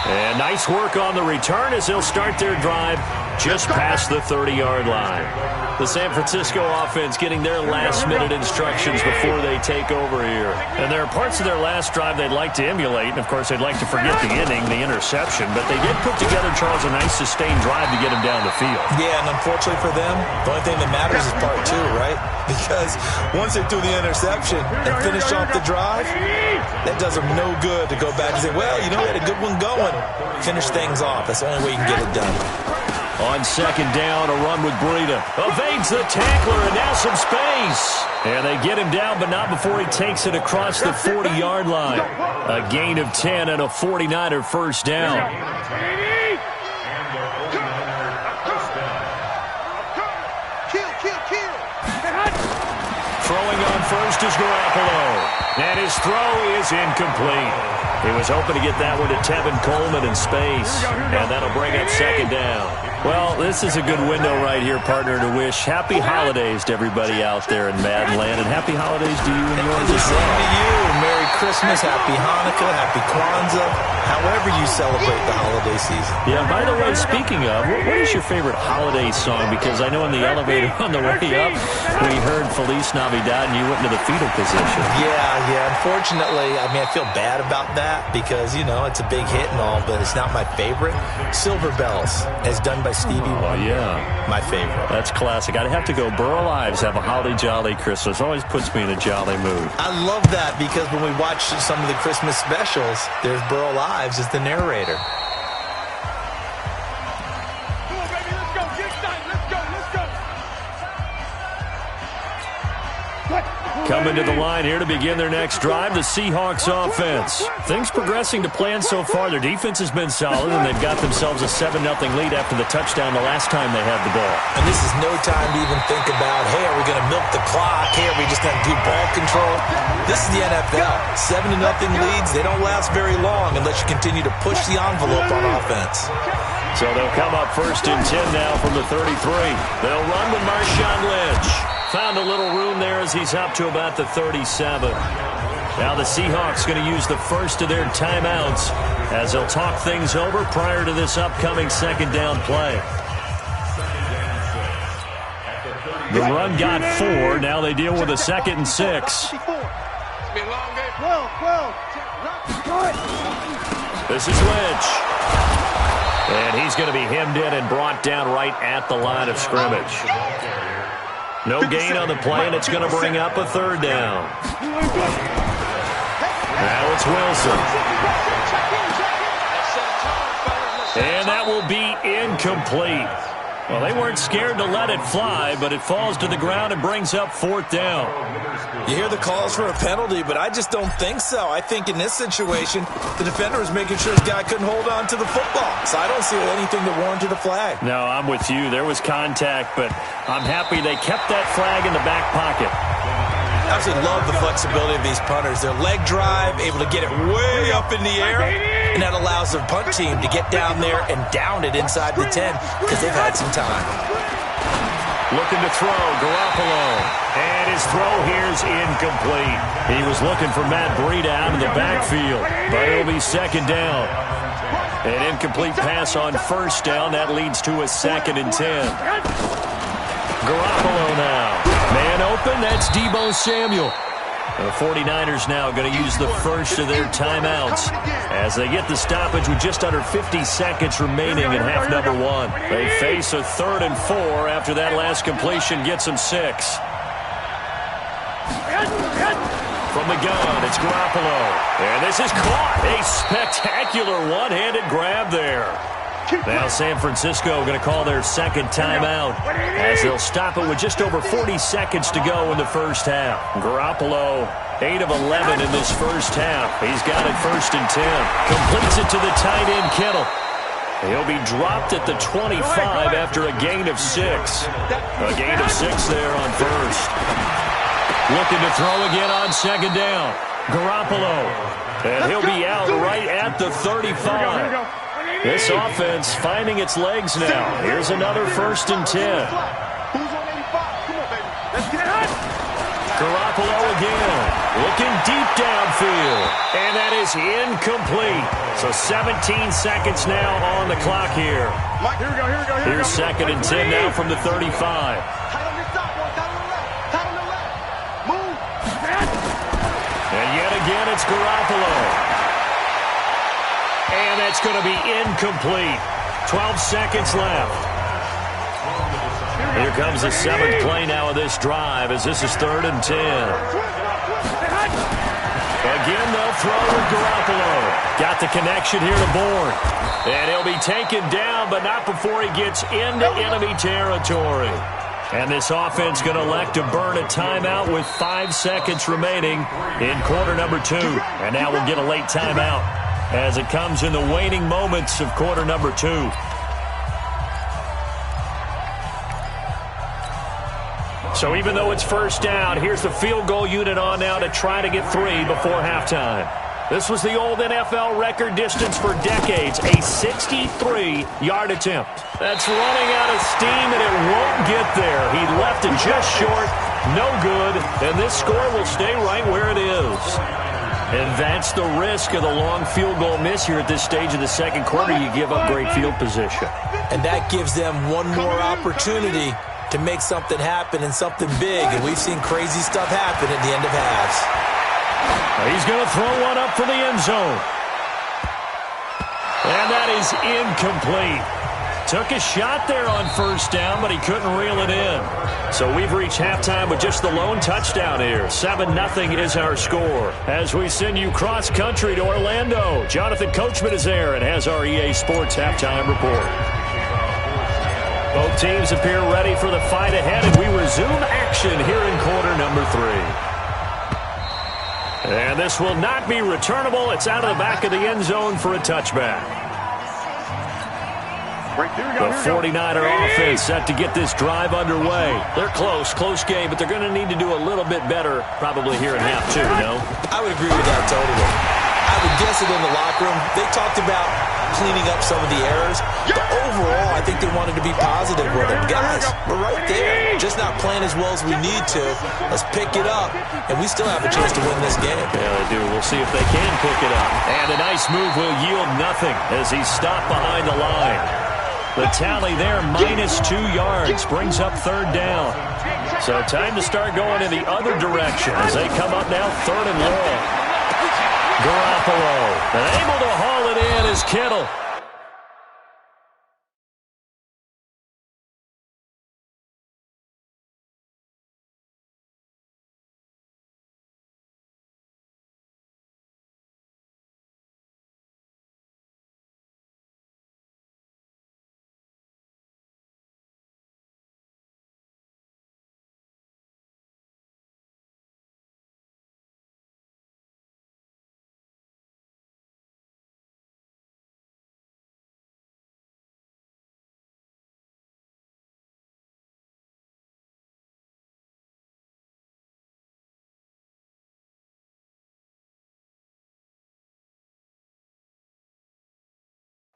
And nice work on the return as they'll start their drive just past the 30-yard line. The San Francisco offense getting their last-minute instructions before they take over here. And there are parts of their last drive they'd like to emulate. And, of course, they'd like to forget the inning, the interception. But they did put together, Charles, a nice sustained drive to get him down the field. Yeah, and unfortunately for them, the only thing that matters is part 2, right? Because once they threw the interception and finished off the drive, that does them no good to go back and say, well, we had a good one going. Finish things off. That's the only way you can get it done. On second down, a run with Breida. Evades the tackler, and now some space. And they get him down, but not before he takes it across the 40-yard line. A gain of 10 and a 49er first down. Throwing on first is Garoppolo. And his throw is incomplete. He was hoping to get that one to Tevin Coleman in space. And that'll bring up second down. Well, this is a good window right here, partner, to wish happy holidays to everybody out there in Madden land. And happy holidays to you and yours as well. Same to you. Merry Christmas, Happy Hanukkah, Happy Kwanzaa, however you celebrate the holiday season. Yeah, by the way, speaking of, what is your favorite holiday song? Because I know in the elevator on the way up, we heard Feliz Navidad and you went into the fetal position. Yeah. Unfortunately, I mean, I feel bad about that because, you know, it's a big hit and all, but it's not my favorite. Silver Bells, as done by Stevie Wonder. Yeah. My favorite. That's classic. I'd have to go Burl Ives, have a holly jolly Christmas. Always puts me in a jolly mood. I love that because when we watch some of the Christmas specials, there's Burl Ives as the narrator. Coming to the line here to begin their next drive, the Seahawks offense. Things progressing to plan so far. Their defense has been solid, and they've got themselves a 7-0 lead after the touchdown the last time they had the ball. And this is no time to even think about, hey, are we going to milk the clock? Hey, are we just going to do ball control? This is the NFL. 7-0 leads, they don't last very long unless you continue to push the envelope on offense. So they'll come up first and 10 now from the 33. They'll run with Marshawn Lynch. Found a little room there as he's up to about the 37. Now the Seahawks going to use the first of their timeouts as they'll talk things over prior to this upcoming second down play. The run got 4. Now they deal with a 2nd and 6. This is Lynch. And he's going to be hemmed in and brought down right at the line of scrimmage. No gain on the play, and it's going to bring up a 3rd down. Now it's Wilson. And that will be incomplete. Well, they weren't scared to let it fly, but it falls to the ground and brings up 4th down. You hear the calls for a penalty, but I just don't think so. I think in this situation, the defender was making sure his guy couldn't hold on to the football. So I don't see anything that warranted a flag. No, I'm with you. There was contact, but I'm happy they kept that flag in the back pocket. I absolutely love the flexibility of these punters. Their leg drive, able to get it way up in the air, and that allows their punt team to get down there and down it inside the 10 because they've had some time. Looking to throw, Garoppolo. And his throw here is incomplete. He was looking for Matt Breida out of the backfield, but it'll be 2nd down. An incomplete pass on 1st down. That leads to a 2nd and 10. Garoppolo now. Man open, that's Deebo Samuel. The 49ers now going to use the first of their timeouts as they get the stoppage with just under 50 seconds remaining in half number 1. They face a 3rd and 4 after that last completion gets them 6. From the gun, it's Garoppolo. And this is caught. A spectacular one-handed grab there. Now San Francisco going to call their 2nd timeout as they'll stop it with just over 40 seconds to go in the first half. Garoppolo, 8 of 11 in this first half. He's got it 1st and 10. Completes it to the tight end, Kittle. He'll be dropped at the 25 after a gain of 6. A gain of 6 there on 1st. Looking to throw again on 2nd down. Garoppolo. And he'll be out right at the 35. This offense finding its legs now. Here's another 1st and 10. Garoppolo again. Looking deep downfield. And that is incomplete. So 17 seconds now on the clock here. Here's 2nd and 10 now from the 35. And yet again, it's Garoppolo. And that's going to be incomplete. 12 seconds left. Here comes the 7th play now of this drive as this is 3rd and 10. Again, they'll throw with Garoppolo. Got the connection here to Bourne. And he'll be taken down, but not before he gets into enemy territory. And this offense going to elect to burn a timeout with 5 seconds remaining in quarter number 2. And now we'll get a late timeout as it comes in the waning moments of quarter number 2. So even though it's first down, here's the field goal unit on now to try to get 3 before halftime. This was the old NFL record distance for decades, a 63-yard attempt. That's running out of steam, and it won't get there. He left it just short, no good, and this score will stay right where it is. And that's the risk of the long field goal miss here at this stage of the second quarter. You give up great field position. And that gives them one more opportunity to make something happen and something big, and we've seen crazy stuff happen at the end of halves. He's going to throw one up for the end zone. And that is incomplete. Took a shot there on first down, but he couldn't reel it in. So we've reached halftime with just the lone touchdown here. 7-0 is our score. As we send you cross-country to Orlando, Jonathan Coachman is there and has our EA Sports halftime report. Both teams appear ready for the fight ahead, and we resume action here in quarter number 3. And this will not be returnable. It's out of the back of the end zone for a touchback. The 49er offense set to get this drive underway. They're close game, but they're going to need to do a little bit better probably here in half 2, no? I would agree with that totally. I would guess it in the locker room. They talked about cleaning up some of the errors, but overall, I think they wanted to be positive with it. Guys, we're right there. Just not playing as well as we need to. Let's pick it up, and we still have a chance to win this game. Yeah, they do. We'll see if they can pick it up. And a nice move will yield nothing as he's stopped behind the line. The tally there, -2 yards, brings up third down. So time to start going in the other direction as they come up now 3rd and long. Garoppolo, and able to haul it in is Kittle.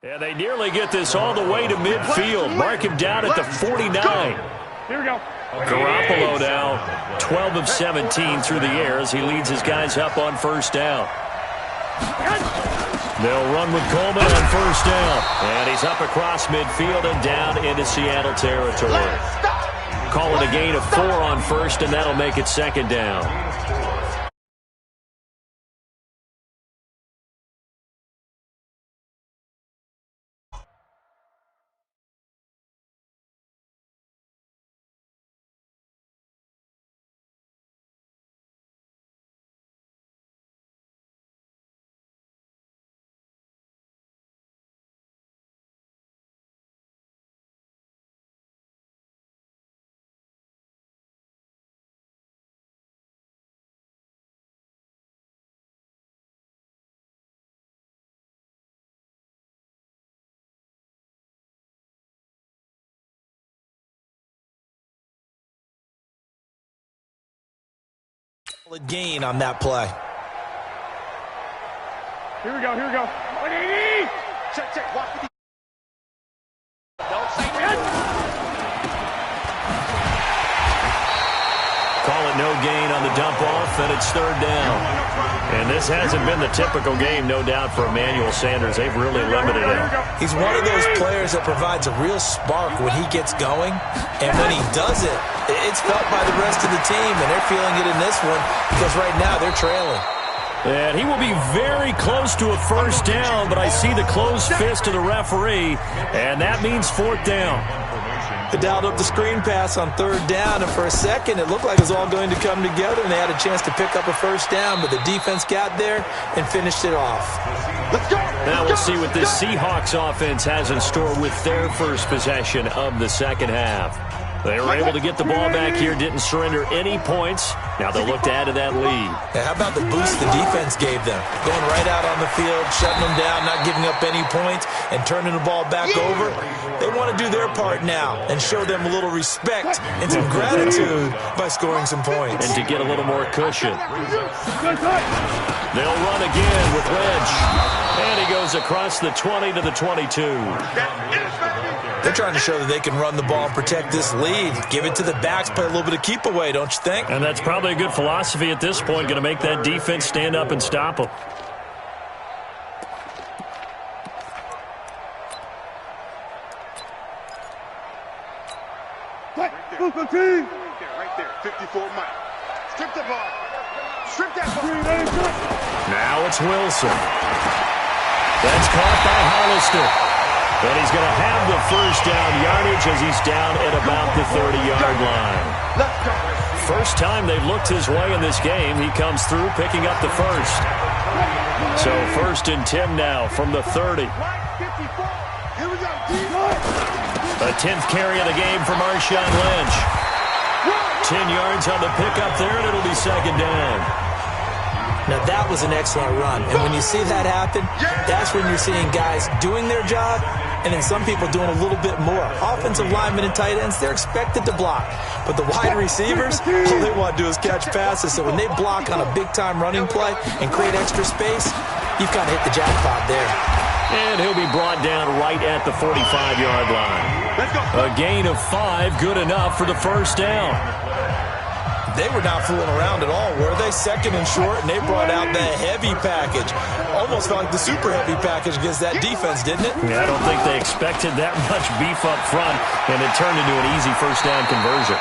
And they nearly get this all the way to midfield. Mark him down at the 49. Here we go. Garoppolo now 12 of 17 through the air as he leads his guys up on first down. They'll run with Coleman on first down. And he's up across midfield and down into Seattle territory. Call it a gain of 4 on first, and that'll make it second down. Gain on that play. Here we go. Check. Walk with the... Don't say it. Call it no gain on the dump off, and it's third down. And this hasn't been the typical game, no doubt, for Emmanuel Sanders. They've really limited him. He's one of those players that provides a real spark when he gets going, and when he does it, it's felt by the rest of the team, and they're feeling it in this one because right now they're trailing. And he will be very close to a first down, but I see the closed fist of the referee, and that means fourth down. They dialed up the screen pass on third down, and for a second it looked like it was all going to come together, and they had a chance to pick up a first down, but the defense got there and finished it off. Let's go. Now we'll see what this Seahawks offense has in store with their first possession of the second half. They were able to get the ball back here, didn't surrender any points. Now they'll look to add to that lead. Yeah, how about the boost the defense gave them? Going right out on the field, shutting them down, not giving up any points, and turning the ball back over. They want to do their part now and show them a little respect and some gratitude by scoring some points. And to get a little more cushion. They'll run again with Lynch. And he goes across the 20 to the 22. They're trying to show that they can run the ball and protect this lead. Give it to the backs, play a little bit of keep away, don't you think? And that's probably a good philosophy at this point, going to make that defense stand up and stop them. Right there, 54 Mike. Strip the ball. Strip that ball. Now it's Wilson. That's caught by Hollister. But he's going to have the first down yardage as he's down at about the 30-yard line. First time they've looked his way in this game. He comes through picking up the first. So 1st and 10 now from the 30. A 10th carry of the game for Marshawn Lynch. 10 yards on the pickup there, and it'll be second down. Now, that was an excellent run. And when you see that happen, that's when you're seeing guys doing their job and then some people doing a little bit more. Offensive linemen and tight ends, they're expected to block. But the wide receivers, all they want to do is catch passes. So when they block on a big-time running play and create extra space, you've got to hit the jackpot there. And he'll be brought down right at the 45-yard line. A gain of 5, good enough for the first down. They were not fooling around at all, were they? 2nd and short, and they brought out the heavy package. Almost felt like the super heavy package against that defense, didn't it? Yeah, I don't think they expected that much beef up front, and it turned into an easy first down conversion.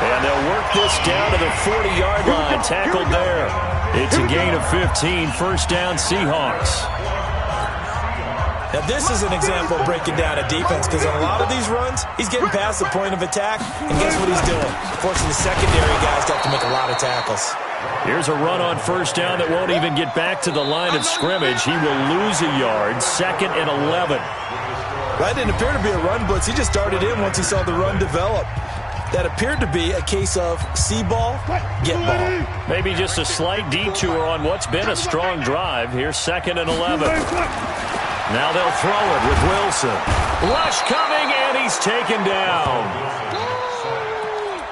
And they'll work this down to the 40-yard line, tackled there. It's a gain of 15, first down Seahawks. Now, this is an example of breaking down a defense because on a lot of these runs, he's getting past the point of attack, and guess what he's doing? Forcing the secondary guys to have to make a lot of tackles. Here's a run on first down that won't even get back to the line of scrimmage. He will lose a yard, 2nd and 11. That didn't appear to be a run blitz. He just darted in once he saw the run develop. That appeared to be a case of see ball, get ball. Maybe just a slight detour on what's been a strong drive. Here's 2nd and 11. Now they'll throw it with Wilson. Rush coming, and he's taken down.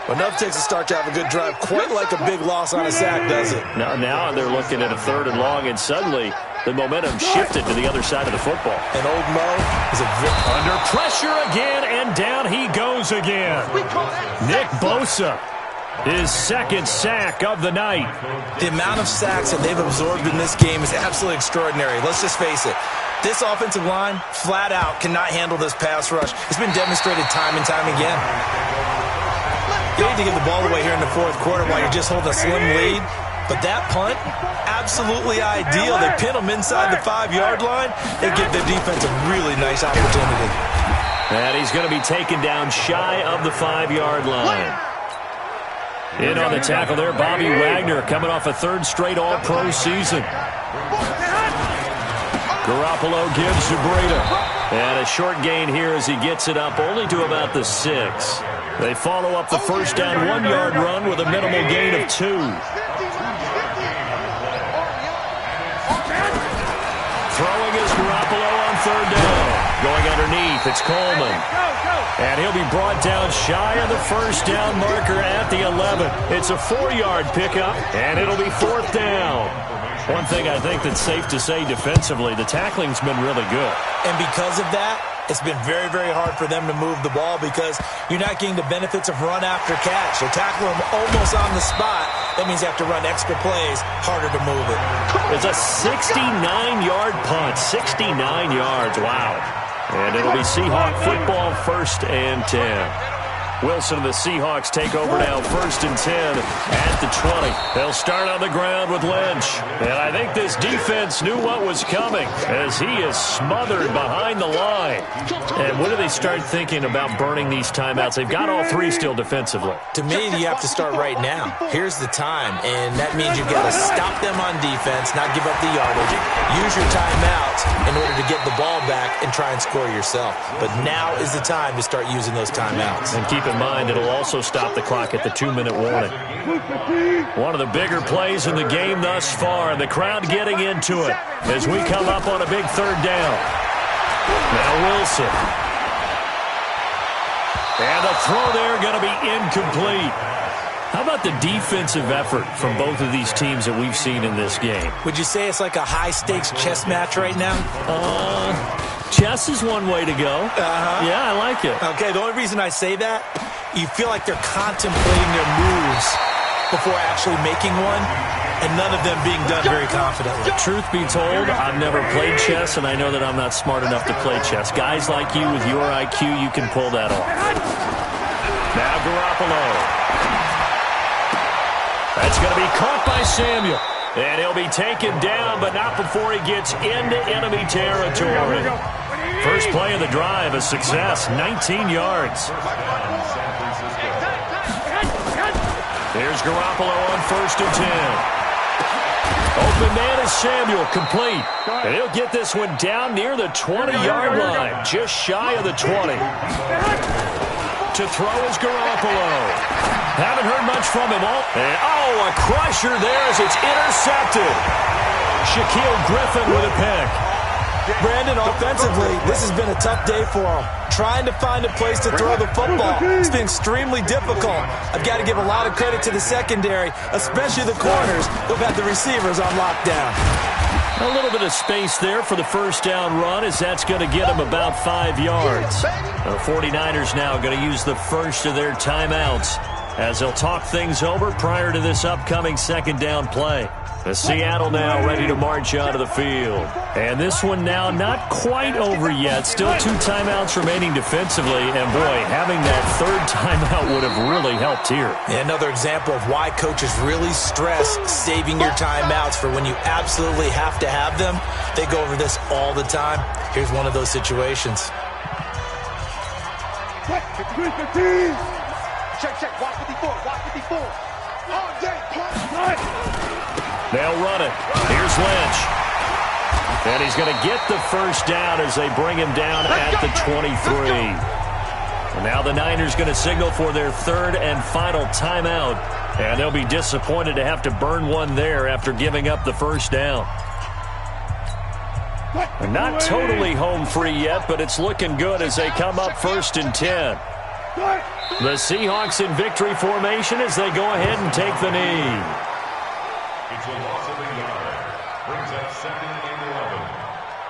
Well, enough takes a start to have a good drive. Quite like a big loss on a sack, does it? Now they're looking at a 3rd and long, and suddenly the momentum shifted to the other side of the football. And old Mo is under pressure again, and down he goes again. Nick Bosa, his 2nd sack of the night. The amount of sacks that they've absorbed in this game is absolutely extraordinary. Let's just face it. This offensive line, flat out, cannot handle this pass rush. It's been demonstrated time and time again. You need to give the ball away here in the 4th quarter while you're just holding a slim lead. But that punt, absolutely ideal. They pin them inside the 5-yard line. They give their defense a really nice opportunity. And he's going to be taken down shy of the 5-yard line. In on the tackle there, Bobby Wagner, coming off a 3rd straight All-Pro season. Garoppolo gives to Breida. And a short gain here as he gets it up only to about the 6. They follow up the first down 1-yard run with a minimal gain of 2. Throwing is Garoppolo on 3rd down. Going underneath, it's Coleman. And he'll be brought down shy of the first down marker at the 11. It's a 4-yard pickup, and it'll be 4th down. One thing I think that's safe to say defensively, the tackling's been really good. And because of that, it's been very, very hard for them to move the ball because you're not getting the benefits of run after catch. They tackle them almost on the spot. That means you have to run extra plays, harder to move it. It's a 69-yard punt, 69 yards, wow. And it'll be Seahawk football, 1st and 10. Wilson and the Seahawks take over now, 1st and 10 at the 20. They'll start on the ground with Lynch. And I think this defense knew what was coming as he is smothered behind the line. And when do they start thinking about burning these timeouts? They've got all three still defensively. To me, you have to start right now. Here's the time, and that means you've got to stop them on defense, not give up the yardage, use your timeouts in order to get the ball back and try and score yourself. But now is the time to start using those timeouts. And keep in mind, it'll also stop the clock at the 2-minute warning. One of the bigger plays in the game thus far, and the crowd getting into it as we come up on a big 3rd down. Now Wilson. And the throw there going to be incomplete. How about the defensive effort from both of these teams that we've seen in this game? Would you say it's like a high-stakes chess match right now? Chess is one way to go. Yeah, I like it. Okay, the only reason I say that, you feel like they're contemplating their moves before actually making one, and none of them being done very confidently. Truth be told, I've never played chess, and I know that I'm not smart enough to play chess. Guys like you with your IQ, you can pull that off. Now Garoppolo. That's going to be caught by Samuel. And he'll be taken down, but not before he gets into enemy territory. First play of the drive, a success, 19 yards. Here's Garoppolo on 1st and 10. Open man is Samuel, complete. And he'll get this one down near the 20-yard line, just shy of the 20. To throw is Garoppolo. Haven't heard much from him all. And, a crusher there as it's intercepted. Shaquille Griffin with a pick. Brandon, offensively, this has been a tough day for him. Trying to find a place to throw the football. It's been extremely difficult. I've got to give a lot of credit to the secondary, especially the corners who've had the receivers on lockdown. A little bit of space there for the first down run as that's going to get him about 5 yards. The 49ers now going to use the first of their timeouts as they'll talk things over prior to this upcoming 2nd down play. The Seattle now ready to march out of the field. And this one now not quite over yet. Still 2 timeouts remaining defensively. And, boy, having that 3rd timeout would have really helped here. Another example of why coaches really stress saving your timeouts for when you absolutely have to have them. They go over this all the time. Here's one of those situations. Check. Watch 54. All day. They'll run it. Here's Lynch. And he's going to get the first down as they bring him down at the 23. And now the Niners going to signal for their 3rd and final timeout. And they'll be disappointed to have to burn one there after giving up the first down. And not totally home free yet, but it's looking good as they come up 1st and 10. The Seahawks in victory formation as they go ahead and take the knee. It's a loss of a yard. Brings up 2nd and 11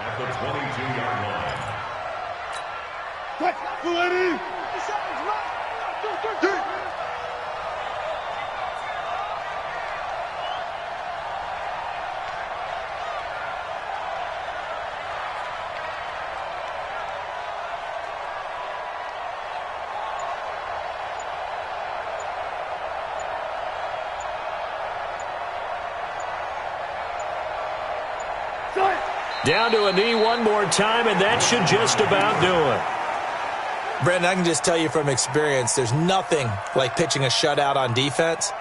at the 22-yard line. Down to a knee one more time, and that should just about do it. Brandon, I can just tell you from experience, there's nothing like pitching a shutout on defense,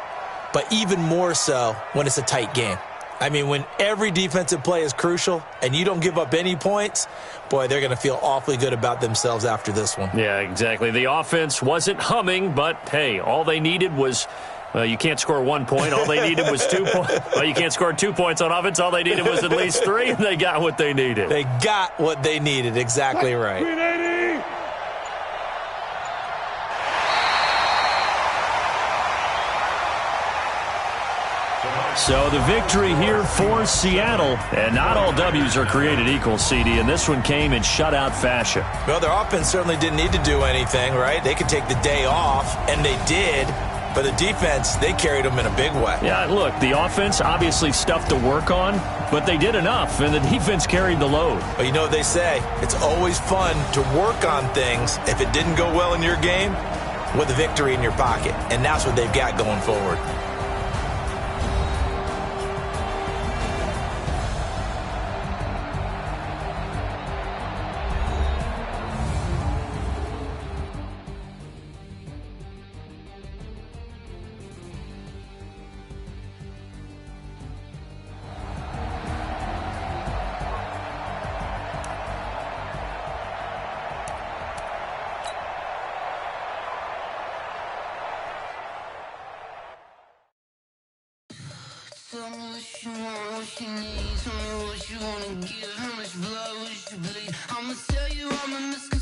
but even more so when it's a tight game. I mean, when every defensive play is crucial and you don't give up any points, boy, they're going to feel awfully good about themselves after this one. Yeah, exactly. The offense wasn't humming, but, hey, all they needed was... Well, you can't score 1 point. All they needed was 2 points. Well, you can't score 2 points on offense. All they needed was at least 3, and they got what they needed. They got what they needed. Exactly right. So the victory here for Seattle. And not all W's are created equal, CD, and this one came in shutout fashion. Well, their offense certainly didn't need to do anything, right? They could take the day off, and they did. But the defense, they carried them in a big way. Yeah, look, the offense obviously stuff to work on, but they did enough, and the defense carried the load. But you know what they say, it's always fun to work on things. If it didn't go well in your game, with a victory in your pocket, and that's what they've got going forward. Tell me what you want, what you need. Tell me what you wanna give. How much blood would you bleed? I'ma tell you I'm a